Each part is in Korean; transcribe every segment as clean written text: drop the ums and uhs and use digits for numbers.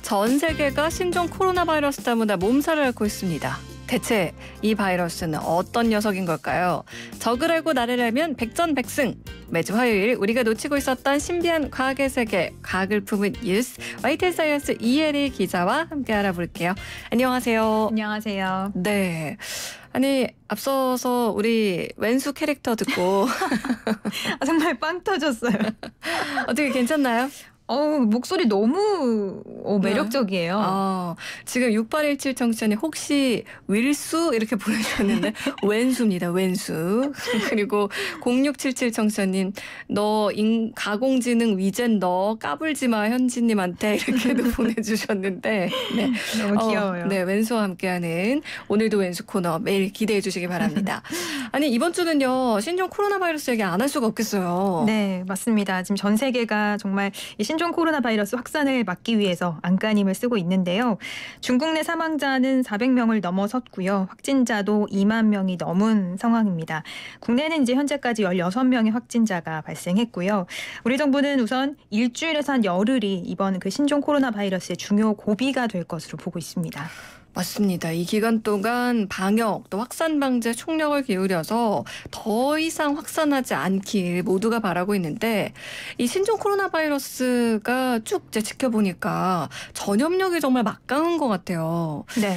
전 세계가 신종 코로나 바이러스 때문에 몸살을 앓고 있습니다. 대체 이 바이러스는 어떤 녀석인 걸까요? 적을 알고 나를 알면 백전백승. 매주 화요일 우리가 놓치고 있었던 신비한 과학의 세계, 과학을 품은 뉴스, YTN 사이언스 이혜리 기자와 함께 알아볼게요. 안녕하세요. 안녕하세요. 네. 아니, 앞서서 우리 웬수 캐릭터 듣고 정말 빵 터졌어요. 어떻게 괜찮나요? 목소리 너무 매력적이에요. 지금 6817 청취자님 혹시 윌수 이렇게 보내주셨는데 웬수입니다. 웬수. 그리고 0677 청취자님 너 가공지능 위젠 너 까불지 마 현지님한테 이렇게도 보내주셨는데 네. 너무 귀여워요. 네, 웬수와 함께하는 오늘도 웬수 코너 매일 기대해 주시기 바랍니다. 아니 이번 주는요 신종 코로나 바이러스 얘기 안 할 수가 없겠어요. 네, 맞습니다. 지금 전 세계가 정말 이 신종 코로나 바이러스 확산을 막기 위해서 안간힘을 쓰고 있는데요. 중국 내 사망자는 400명을 넘어섰고요. 확진자도 2만 명이 넘은 상황입니다. 국내는 이제 현재까지 16명의 확진자가 발생했고요. 우리 정부는 우선 일주일에서 한 열흘이 이번 그 신종 코로나 바이러스의 중요 고비가 될 것으로 보고 있습니다. 맞습니다. 이 기간 동안 방역 또 확산 방지에 총력을 기울여서 더 이상 확산하지 않길 모두가 바라고 있는데 이 신종 코로나 바이러스가 쭉 이제 지켜보니까 전염력이 정말 막강한 것 같아요. 네.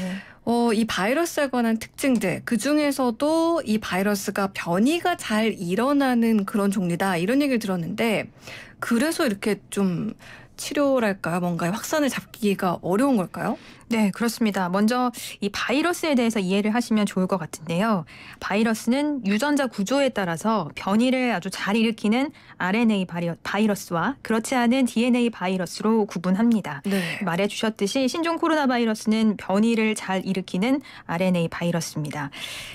이 바이러스에 관한 특징들, 그중에서도 이 바이러스가 변이가 잘 일어나는 그런 종류다 이런 얘기를 들었는데 그래서 이렇게 좀 치료랄까요? 뭔가 확산을 잡기가 어려운 걸까요? 네, 그렇습니다. 먼저 이 바이러스에 대해서 이해를 하시면 좋을 것 같은데요. 바이러스는 유전자 구조에 따라서 변이를 아주 잘 일으키는 RNA 바이러스와 그렇지 않은 DNA 바이러스로 구분합니다. 네. 말해주셨듯이 신종 코로나 바이러스는 변이를 잘 일으키는 RNA 바이러스입니다.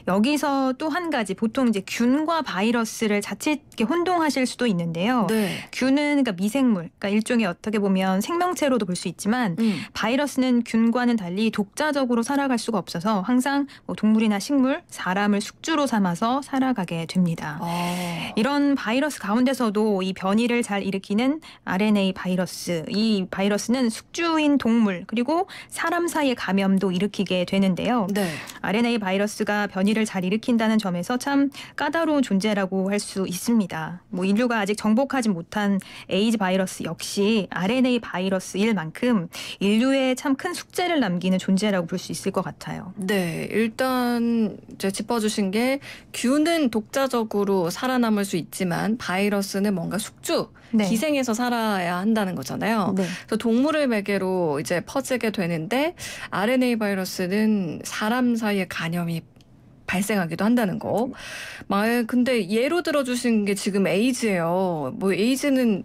여기서 또 한 가지 보통 이제 균과 바이러스를 자칫 이렇게 혼동하실 수도 있는데요. 네. 균은 그러니까 미생물, 그러니까 일종의 어떻게 보면 생명체로도 볼 수 있지만 바이러스는 균과는 달리 독자적으로 살아갈 수가 없어서 항상 동물이나 식물, 사람을 숙주로 삼아서 살아가게 됩니다. 이런 바이러스 가운데서도 이 변이를 잘 일으키는 RNA 바이러스, 이 바이러스는 숙주인 동물 그리고 사람 사이의 감염도 일으키게 되는데요. 네. RNA 바이러스가 변이를 잘 일으킨다는 점에서 참 까다로운 존재라고 할 수 있습니다. 인류가 아직 정복하지 못한 에이즈 바이러스 역시 RNA 바이러스일 만큼 인류에 참 큰 숙제를 남기는 존재라고 볼 수 있을 것 같아요. 네, 일단 이제 짚어주신 게 균은 독자적으로 살아남을 수 있지만 바이러스는 뭔가 숙주, 네. 기생해서 살아야 한다는 거잖아요. 네. 그래서 동물을 매개로 이제 퍼지게 되는데 RNA 바이러스는 사람 사이의 감염이 발생하기도 한다는 거. 근데 예로 들어주신 게 지금 에이즈예요. 에이즈는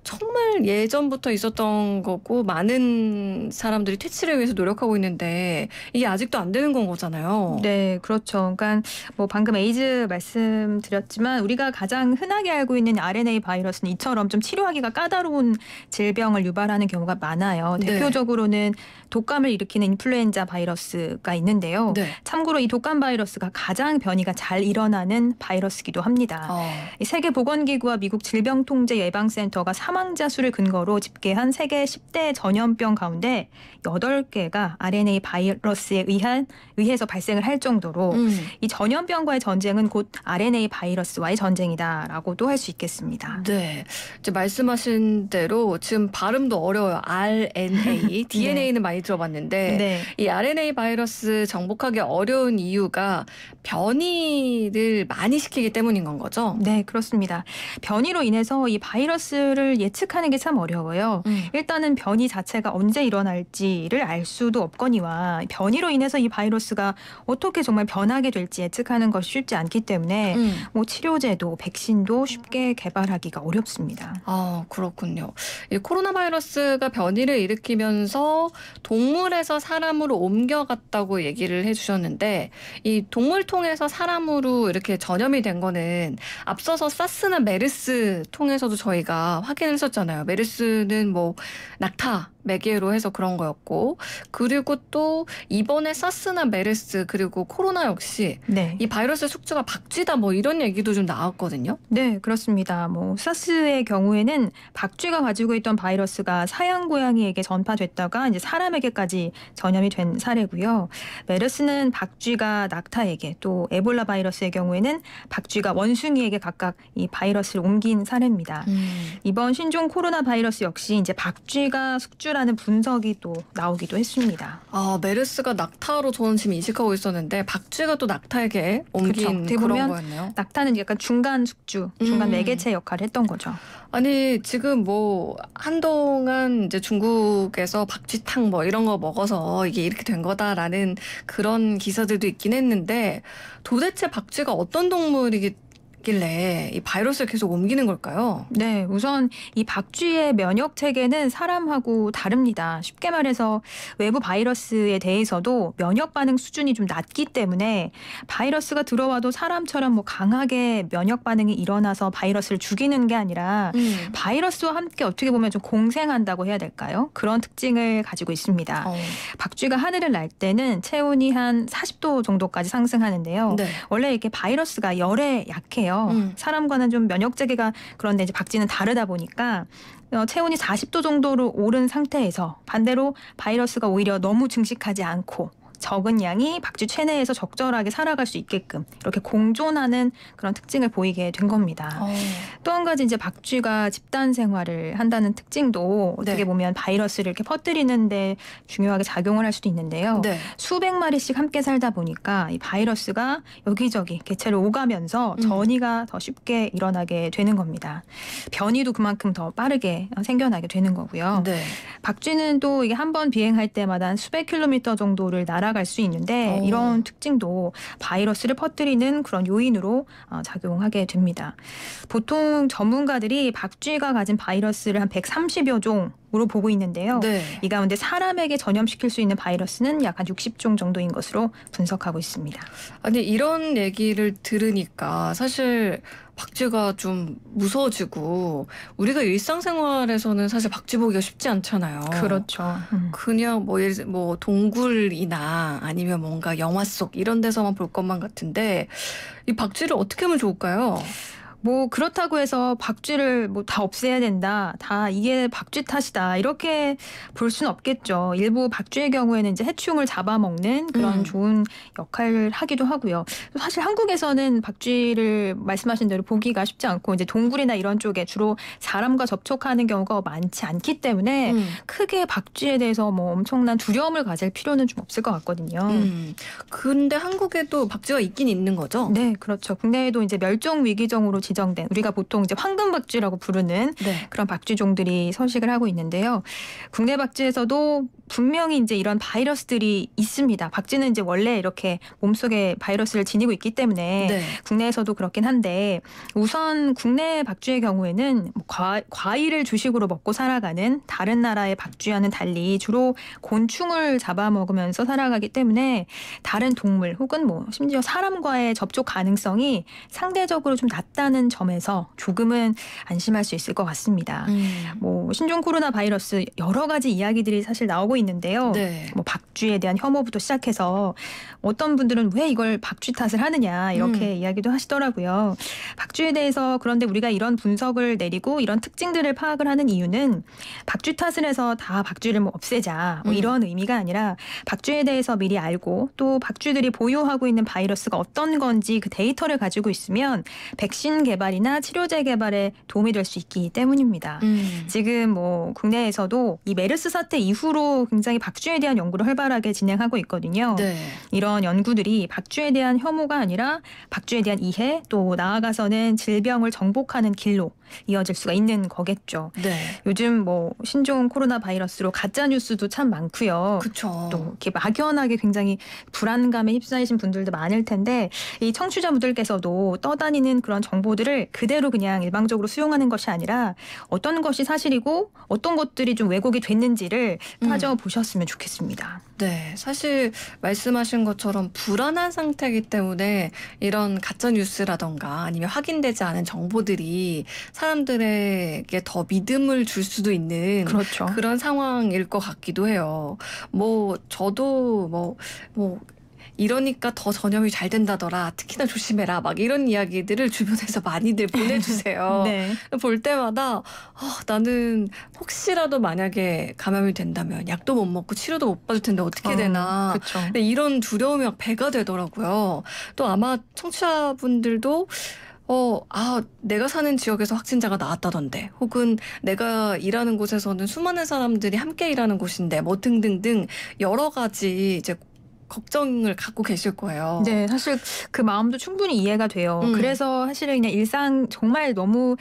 정말 예전부터 있었던 거고 많은 사람들이 퇴치를 위해서 노력하고 있는데 이게 아직도 안 되는 건 거잖아요. 네, 그렇죠. 그러니까 방금 에이즈 말씀드렸지만 우리가 가장 흔하게 알고 있는 RNA 바이러스는 이처럼 좀 치료하기가 까다로운 질병을 유발하는 경우가 많아요. 네. 대표적으로는 독감을 일으키는 인플루엔자 바이러스가 있는데요. 네. 참고로 이 독감 바이러스가 가장 변이가 잘 일어나는 바이러스이기도 합니다. 이 세계보건기구와 미국 질병통제예방센터가 사망자 수를 근거로 집계한 세계 10대 전염병 가운데 8개가 RNA 바이러스에 의해서 발생을 할 정도로 이 전염병과의 전쟁은 곧 RNA 바이러스와의 전쟁이다라고도 할 수 있겠습니다. 네, 이제 말씀하신 대로 지금 발음도 어려워요. RNA, DNA는 많이 들어봤는데 네. 이 RNA 바이러스 정복하기 어려운 이유가 변이를 많이 시키기 때문인 건 거죠? 네, 그렇습니다. 변이로 인해서 이 바이러스를 예측하는 게 참 어려워요. 일단은 변이 자체가 언제 일어날지를 알 수도 없거니와 변이로 인해서 이 바이러스가 어떻게 정말 변하게 될지 예측하는 것이 쉽지 않기 때문에 치료제도, 백신도 쉽게 개발하기가 어렵습니다. 그렇군요. 이 코로나 바이러스가 변이를 일으키면서 동물에서 사람으로 옮겨갔다고 얘기를 해주셨는데 이 동물 통해서 사람으로 이렇게 전염이 된 거는 앞서서 사스나 메르스 통해서도 저희가 확인을 했었잖아요. 메르스는 뭐 낙타 매개로 해서 그런 거였고, 그리고 또 이번에 사스나 메르스 그리고 코로나 역시 네. 이 바이러스 숙주가 박쥐다 뭐 이런 얘기도 좀 나왔거든요. 네, 그렇습니다. 뭐 사스의 경우에는 박쥐가 가지고 있던 바이러스가 사양 고양이에게 전파됐다가 이제 사람에게까지 전염이 된 사례고요. 메르스는 박쥐가 낙타에게, 또 에볼라 바이러스의 경우에는 박쥐가 원숭이에게 각각 이 바이러스를 옮긴 사례입니다. 이번 신종 코로나 바이러스 역시 이제 박쥐가 숙주라는 분석이 또 나오기도 했습니다. 아, 메르스가 낙타로 저는 지금 인식하고 있었는데 박쥐가 또 낙타에게 옮긴 그쵸. 그런 거였네요. 낙타는 약간 중간 숙주, 중간 매개체 역할을 했던 거죠. 아니 지금 뭐 한동안 이제 중국에서 박쥐탕 뭐 이런 거 먹어서 이게 이렇게 된 거다라는 그런 기사들도 있긴 했는데 도대체 박쥐가 어떤 동물이길래 이 바이러스를 계속 옮기는 걸까요? 네, 우선 이 박쥐의 면역 체계는 사람하고 다릅니다. 쉽게 말해서 외부 바이러스에 대해서도 면역 반응 수준이 좀 낮기 때문에 바이러스가 들어와도 사람처럼 뭐 강하게 면역 반응이 일어나서 바이러스를 죽이는 게 아니라 바이러스와 함께 어떻게 보면 좀 공생한다고 해야 될까요? 그런 특징을 가지고 있습니다. 박쥐가 하늘을 날 때는 체온이 한 40도 정도까지 상승하는데요. 네. 원래 이렇게 바이러스가 열에 약해요. 사람과는 좀 면역 체계가, 그런데 이제 박쥐는 다르다 보니까 체온이 40도 정도로 오른 상태에서 반대로 바이러스가 오히려 너무 증식하지 않고 적은 양이 박쥐 체내에서 적절하게 살아갈 수 있게끔 이렇게 공존하는 그런 특징을 보이게 된 겁니다. 또 한 가지 이제 박쥐가 집단 생활을 한다는 특징도 어떻게 네. 보면 바이러스를 이렇게 퍼뜨리는데 중요하게 작용을 할 수도 있는데요. 네. 수백 마리씩 함께 살다 보니까 이 바이러스가 여기저기 개체를 오가면서 전이가 더 쉽게 일어나게 되는 겁니다. 변이도 그만큼 더 빠르게 생겨나게 되는 거고요. 네. 박쥐는 또 이게 한 번 비행할 때마다 한 수백 킬로미터 정도를 날아갈 수 있는데 이런 특징도 바이러스를 퍼뜨리는 그런 요인으로 작용하게 됩니다. 보통 전문가들이 박쥐가 가진 바이러스를 한 130여 종으로 보고 있는데요. 네. 이 가운데 사람에게 전염시킬 수 있는 바이러스는 약 한 60종 정도인 것으로 분석하고 있습니다. 아니 이런 얘기를 들으니까 사실 박쥐가 좀 무서워지고 우리가 일상생활에서는 사실 박쥐 보기가 쉽지 않잖아요. 그렇죠. 그냥 뭐 예를 들어 뭐 동굴이나 아니면 뭔가 영화 속 이런 데서만 볼 것만 같은데 이 박쥐를 어떻게 하면 좋을까요? 뭐 그렇다고 해서 박쥐를 뭐 다 없애야 된다, 다 이게 박쥐 탓이다 이렇게 볼 수는 없겠죠. 일부 박쥐의 경우에는 이제 해충을 잡아먹는 그런 좋은 역할을 하기도 하고요. 사실 한국에서는 박쥐를 말씀하신 대로 보기가 쉽지 않고 이제 동굴이나 이런 쪽에 주로 사람과 접촉하는 경우가 많지 않기 때문에 크게 박쥐에 대해서 뭐 엄청난 두려움을 가질 필요는 좀 없을 것 같거든요. 근데 한국에도 박쥐가 있긴 있는 거죠? 네, 그렇죠. 국내에도 이제 멸종 위기종으로 지정된, 우리가 보통 이제 황금박쥐라고 부르는 네. 그런 박쥐종들이 서식을 하고 있는데요. 국내 박쥐에서도 분명히 이제 이런 바이러스들이 있습니다. 박쥐는 이제 원래 이렇게 몸속에 바이러스를 지니고 있기 때문에 네. 국내에서도 그렇긴 한데, 우선 국내 박쥐의 경우에는 과일을 주식으로 먹고 살아가는 다른 나라의 박쥐와는 달리 주로 곤충을 잡아먹으면서 살아가기 때문에 다른 동물 혹은 뭐 심지어 사람과의 접촉 가능성이 상대적으로 좀 낮다는 점에서 조금은 안심할 수 있을 것 같습니다. 뭐 신종 코로나 바이러스 여러 가지 이야기들이 사실 나오고 있는데요. 네. 뭐 박쥐에 대한 혐오부터 시작해서 어떤 분들은 왜 이걸 박쥐 탓을 하느냐 이렇게 이야기도 하시더라고요. 박쥐에 대해서 그런데 우리가 이런 분석을 내리고 이런 특징들을 파악을 하는 이유는 박쥐 탓을 해서 다 박쥐를 뭐 없애자 뭐 이런 의미가 아니라 박쥐에 대해서 미리 알고 또 박쥐들이 보유하고 있는 바이러스가 어떤 건지 그 데이터를 가지고 있으면 백신 개발이나 치료제 개발에 도움이 될 수 있기 때문입니다. 지금 뭐 국내에서도 이 메르스 사태 이후로 굉장히 박쥐에 대한 연구를 활발하게 진행하고 있거든요. 네. 이런 연구들이 박쥐에 대한 혐오가 아니라 박쥐에 대한 이해, 또 나아가서는 질병을 정복하는 길로 이어질 수가 있는 거겠죠. 네. 요즘 뭐 신종 코로나 바이러스로 가짜 뉴스도 참 많고요. 그렇죠. 또 이렇게 막연하게 굉장히 불안감에 휩싸이신 분들도 많을 텐데, 이 청취자분들께서도 떠다니는 그런 정보들을 그대로 그냥 일방적으로 수용하는 것이 아니라 어떤 것이 사실이고 어떤 것들이 좀 왜곡이 됐는지를 따져보셨으면 좋겠습니다. 네, 사실 말씀하신 것처럼 불안한 상태이기 때문에 이런 가짜 뉴스라던가 아니면 확인되지 않은 정보들이 사람들에게 더 믿음을 줄 수도 있는 그렇죠. 그런 상황일 것 같기도 해요. 뭐 저도 뭐 이러니까 더 전염이 잘 된다더라. 특히나 조심해라. 막 이런 이야기들을 주변에서 많이들 보내주세요. 네. 볼 때마다 나는 혹시라도 만약에 감염이 된다면 약도 못 먹고 치료도 못 받을 텐데 어떻게 되나. 그렇죠. 근데 이런 두려움이 막 배가 되더라고요. 또 아마 청취자분들도 내가 사는 지역에서 확진자가 나왔다던데, 혹은 내가 일하는 곳에서는 수많은 사람들이 함께 일하는 곳인데, 뭐 등등등 여러 가지 이제 걱정을 갖고 계실 거예요. 네, 사실 그 마음도 충분히 이해가 돼요. 그래서 사실은 그냥 일상 정말 너무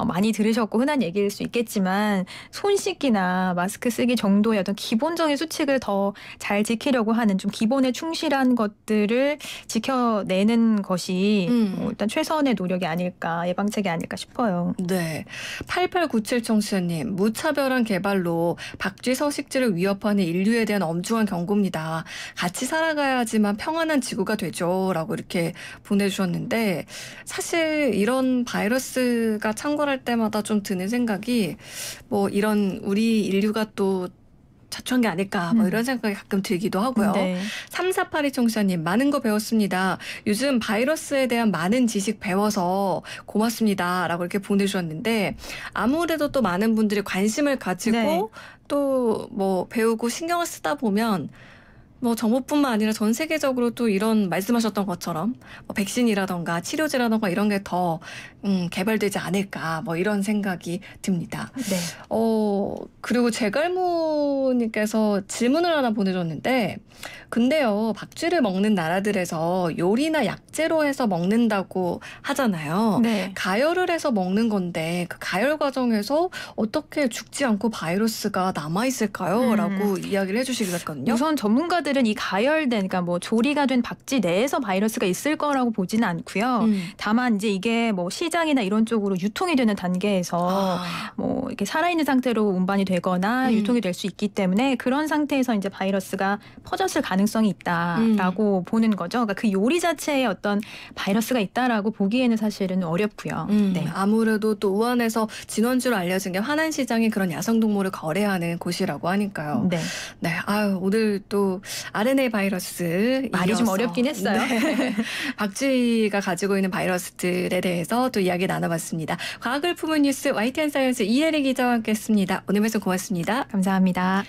많이 들으셨고 흔한 얘기일 수 있겠지만 손 씻기나 마스크 쓰기 정도의 어떤 기본적인 수칙을 더 잘 지키려고 하는 좀 기본에 충실한 것들을 지켜내는 것이 일단 최선의 노력이 아닐까, 예방책이 아닐까 싶어요. 네. 8897 청취자님, 무차별한 개발로 박쥐 서식지를 위협하는 인류에 대한 엄중한 경고입니다. 같이 살아가야지만 평안한 지구가 되죠. 라고 이렇게 보내주셨는데, 사실 이런 바이러스가 창궐할 때마다 좀 드는 생각이, 뭐 이런 우리 인류가 또 자초한 게 아닐까, 뭐 이런 생각이 가끔 들기도 하고요. 네. 3482 청취자님, 많은 거 배웠습니다. 요즘 바이러스에 대한 많은 지식 배워서 고맙습니다. 라고 이렇게 보내주셨는데, 아무래도 또 많은 분들이 관심을 가지고 네. 또 뭐 배우고 신경을 쓰다 보면 뭐 정부뿐만 아니라 전 세계적으로 또 이런 말씀하셨던 것처럼 뭐 백신이라던가 치료제라던가 이런 게 더 개발되지 않을까, 뭐 이런 생각이 듭니다. 네. 그리고 제갈모님께서 질문을 하나 보내줬는데, 근데요, 박쥐를 먹는 나라들에서 요리나 약재로 해서 먹는다고 하잖아요. 네. 가열을 해서 먹는 건데 그 가열 과정에서 어떻게 죽지 않고 바이러스가 남아있을까요? 라고 이야기를 해주시기로 했거든요. 우선 전문가들은 이 가열된, 그러니까 뭐 조리가 된 박쥐 내에서 바이러스가 있을 거라고 보지는 않고요. 다만 이제 이게 뭐 시장이나 이런 쪽으로 유통이 되는 단계에서 뭐 이렇게 살아있는 상태로 운반이 되거나 유통이 될 수 있기 때문에 그런 상태에서 이제 바이러스가 퍼졌을 가능성이 있다라고 보는 거죠. 그러니까 그 요리 자체에 어떤 바이러스가 있다라고 보기에는 사실은 어렵고요. 네. 아무래도 또 우한에서 진원주로 알려진 게 화난시장이 그런 야생동물을 거래하는 곳이라고 하니까요. 네. 네. 오늘 또 RNA 바이러스 말이 좀 어렵긴 했어요. 네. 박쥐가 가지고 있는 바이러스들에 대해서 또 이야기 나눠봤습니다. 과학을 품은 뉴스 YTN 사이언스 이혜리 기자와 함께했습니다. 오늘 말씀 고맙습니다. 감사합니다.